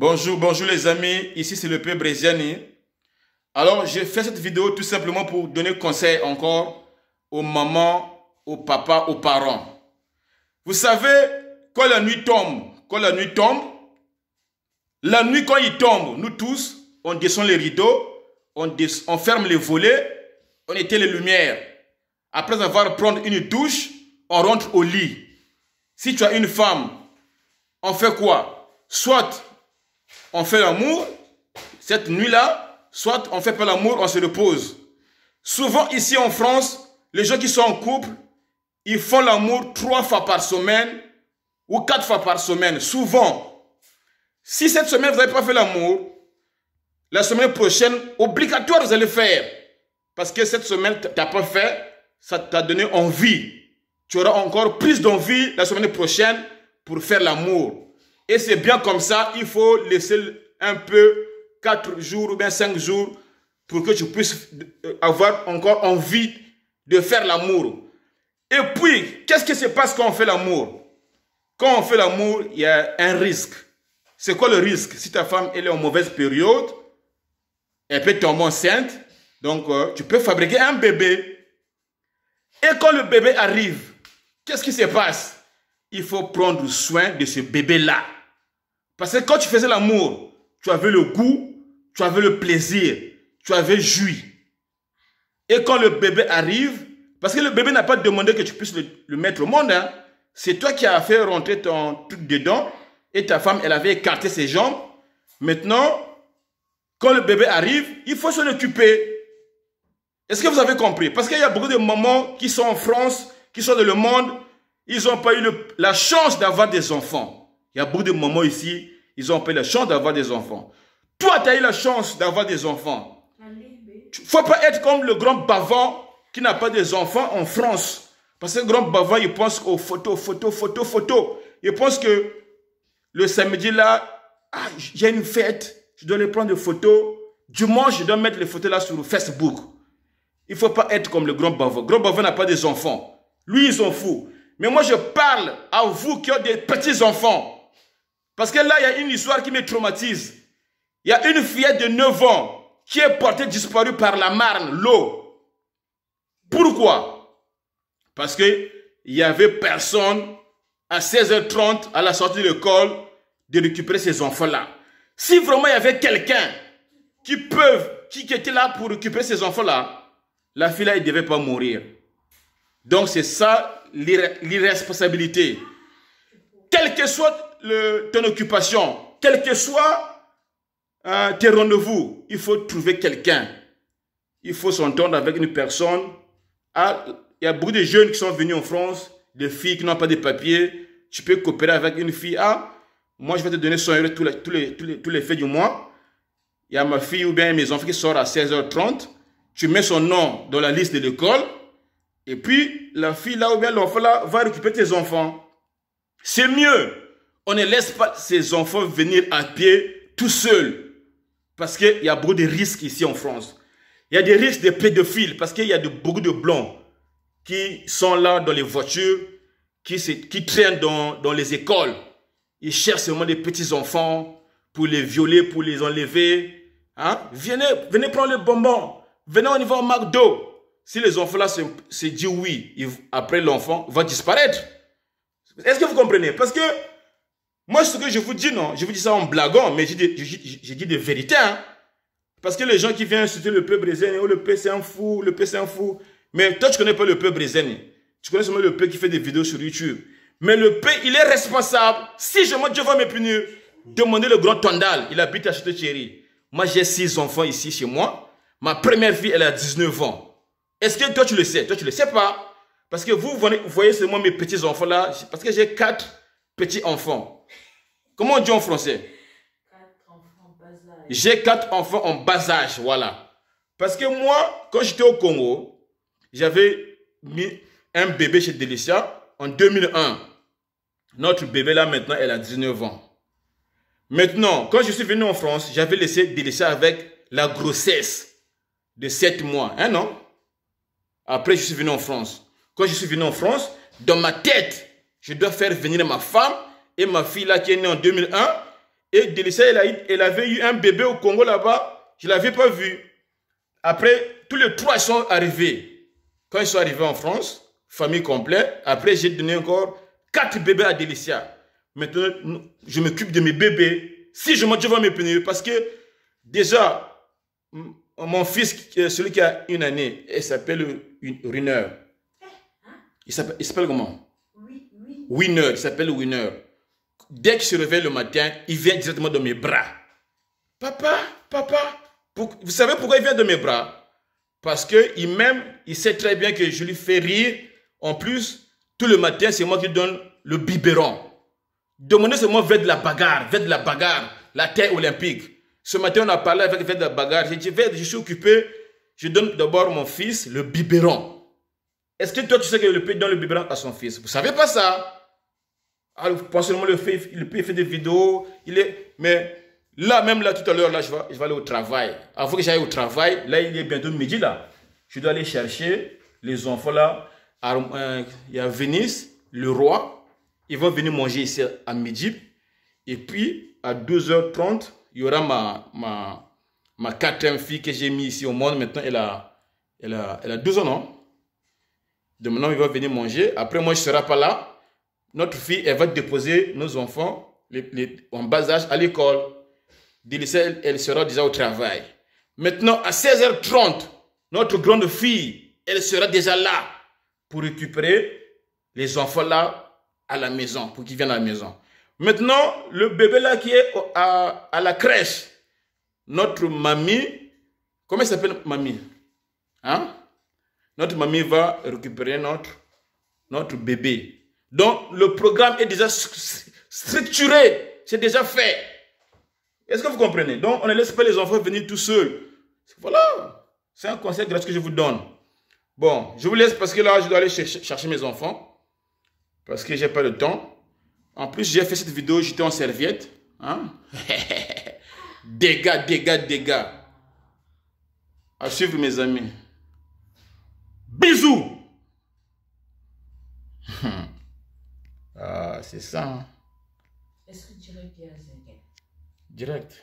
Bonjour les amis, ici c'est le P. Breziani. Alors j'ai fait cette vidéo tout simplement pour donner conseil encore aux mamans, aux papas, aux parents. Vous savez, quand la nuit tombe, la nuit quand il tombe, nous tous, on descend les rideaux, on ferme les volets, on éteint les lumières. Après avoir pris une douche, on rentre au lit. Si tu as une femme, on fait quoi? Soit on fait l'amour cette nuit-là, soit on ne fait pas l'amour, on se repose. Souvent ici en France, les gens qui sont en couple, ils font l'amour 3 fois par semaine ou 4 fois par semaine, souvent. Si cette semaine vous n'avez pas fait l'amour, la semaine prochaine, obligatoire vous allez faire. Parce que cette semaine, tu n'as pas fait, ça t'a donné envie. Tu auras encore plus d'envie la semaine prochaine pour faire l'amour. Et c'est bien comme ça, il faut laisser un peu 4 jours ou bien 5 jours pour que tu puisses avoir encore envie de faire l'amour. Et puis, qu'est-ce qui se passe quand on fait l'amour? Quand on fait l'amour, il y a un risque. C'est quoi le risque? Si ta femme elle est en mauvaise période, elle peut tomber enceinte, donc tu peux fabriquer un bébé. Et quand le bébé arrive, qu'est-ce qui se passe? Il faut prendre soin de ce bébé-là. Parce que quand tu faisais l'amour, tu avais le goût, tu avais le plaisir, tu avais joui. Et quand le bébé arrive, parce que le bébé n'a pas demandé que tu puisses le mettre au monde, hein, c'est toi qui as fait rentrer ton truc dedans et ta femme, elle avait écarté ses jambes. Maintenant, quand le bébé arrive, il faut s'en occuper. Est-ce que vous avez compris? Parce qu'il y a beaucoup de mamans qui sont en France, qui sont dans le monde, ils n'ont pas eu la chance d'avoir des enfants. Il y a beaucoup de mamans ici, ils n'ont pas eu la chance d'avoir des enfants. Toi, tu as eu la chance d'avoir des enfants. Il ne faut pas être comme le grand bavant qui n'a pas des enfants en France. Parce que le grand bavant, il pense aux photos. Il pense que le samedi là, j'ai une fête, je dois aller prendre des photos. Dimanche, je dois mettre les photos là sur Facebook. Il ne faut pas être comme le grand bavant. Le grand bavant n'a pas des enfants. Lui, il s'en fout. Mais moi, je parle à vous qui avez des petits-enfants. Parce que là, il y a une histoire qui me traumatise. Il y a une fillette de 9 ans qui est portée disparue par la Marne, l'eau. Pourquoi? Parce qu'il n'y avait personne à 16h30 à la sortie de l'école de récupérer ces enfants-là. Si vraiment il y avait quelqu'un qui était là pour récupérer ces enfants-là, la fille-là, elle ne devait pas mourir. Donc c'est ça l'irresponsabilité. Quelle que soit ton occupation, quel que soit tes rendez-vous, il faut trouver quelqu'un. Il faut s'entendre avec une personne. Il y a beaucoup de jeunes qui sont venus en France, des filles qui n'ont pas de papiers. Tu peux coopérer avec une fille. Moi je vais te donner 100 € tous les faits du mois. Il y a ma fille ou bien mes enfants qui sortent à 16h30. Tu mets son nom dans la liste de l'école. Et puis la fille là ou bien l'enfant là va récupérer tes enfants. C'est mieux. On ne laisse pas ces enfants venir à pied tout seuls. Parce qu'il y a beaucoup de risques ici en France. Il y a des risques de pédophiles. Parce qu'il y a beaucoup de blancs qui sont là dans les voitures, qui traînent dans les écoles. Ils cherchent seulement des petits enfants pour les violer, pour les enlever. Venez prendre les bonbons. Venez, on y va au McDo. Si les enfants là se disent oui, après l'enfant va disparaître. Est-ce que vous comprenez? Parce que moi, ce que je vous dis, non, je vous dis ça en blaguant, mais j'ai dit des vérités. Hein? Parce que les gens qui viennent insulter le peuple Breziani, oh, le P c'est un fou, le P c'est un fou. Mais toi, tu ne connais pas le peuple Breziani. Tu connais seulement le P qui fait des vidéos sur YouTube. Mais le P, il est responsable. Si Dieu va me punir, demandez le grand Tondal. Il habite à Château-Thierry. Moi, j'ai 6 enfants ici chez moi. Ma première fille, elle a 19 ans. Est-ce que toi, tu le sais? Toi, tu ne le sais pas. Parce que vous voyez seulement mes petits-enfants là. Parce que j'ai 4 petits-enfants. Comment on dit en français? 4 enfants en bas âge. J'ai 4 enfants en bas âge, voilà. Parce que moi, quand j'étais au Congo, j'avais mis un bébé chez Delicia en 2001. Notre bébé là maintenant, elle a 19 ans. Maintenant, quand je suis venu en France, j'avais laissé Delicia avec la grossesse de 7 mois. Un an. Après, je suis venu en France. Quand je suis venu en France, dans ma tête, je dois faire venir ma femme et ma fille là qui est née en 2001. Et Délicia, elle avait eu un bébé au Congo là-bas. Je ne l'avais pas vu. Après, tous les 3 sont arrivés. Quand ils sont arrivés en France, famille complète, après j'ai donné encore 4 bébés à Délicia. Maintenant, je m'occupe de mes bébés. Si je monte, je vais me punir. Parce que déjà, mon fils, celui qui a 1 année, il s'appelle Winner. Il s'appelle comment? Winner, il s'appelle Winner. Dès qu'il se réveille le matin, il vient directement de mes bras. Papa, vous savez pourquoi il vient de mes bras? Parce qu'il m'aime, il sait très bien que je lui fais rire. En plus, tout le matin, c'est moi qui donne le biberon. Demandez seulement vers de la bagarre, la terre olympique. Ce matin, on a parlé avec de la bagarre. J'ai dit, je suis occupé, je donne d'abord mon fils le biberon. Est-ce que toi, tu sais que le père donne le biberon à son fils? Vous ne savez pas ça? Alors, seulement le père fait des vidéos, mais là, même là, tout à l'heure, là, je vais aller au travail. Avant que j'aille au travail, là, il est bientôt midi, là. Je dois aller chercher les enfants, là. Il y a Venise, le roi. Ils vont venir manger ici à midi. Et puis, à 2h30, il y aura ma 4e fille que j'ai mise ici au monde. Maintenant, elle a 12 ans, non? De maintenant, il va venir manger. Après, moi, je ne serai pas là. Notre fille, elle va déposer nos enfants en bas âge à l'école. Délicia, elle sera déjà au travail. Maintenant, à 16h30, notre grande fille, elle sera déjà là pour récupérer les enfants là à la maison, pour qu'ils viennent à la maison. Maintenant, le bébé là qui est à la crèche, notre mamie, comment elle s'appelle mamie? Hein? Notre mamie va récupérer notre bébé. Donc, le programme est déjà structuré. C'est déjà fait. Est-ce que vous comprenez? Donc, on ne laisse pas les enfants venir tout seuls. Voilà. C'est un conseil gratuit que je vous donne. Bon, je vous laisse parce que là, je dois aller chercher mes enfants. Parce que je n'ai pas le temps. En plus, j'ai fait cette vidéo, j'étais en serviette. Hein? Dégâts. À suivre, mes amis. Bisous. Ah, c'est ça. Hein? Est-ce que tu dirais qu'il y a un Direct.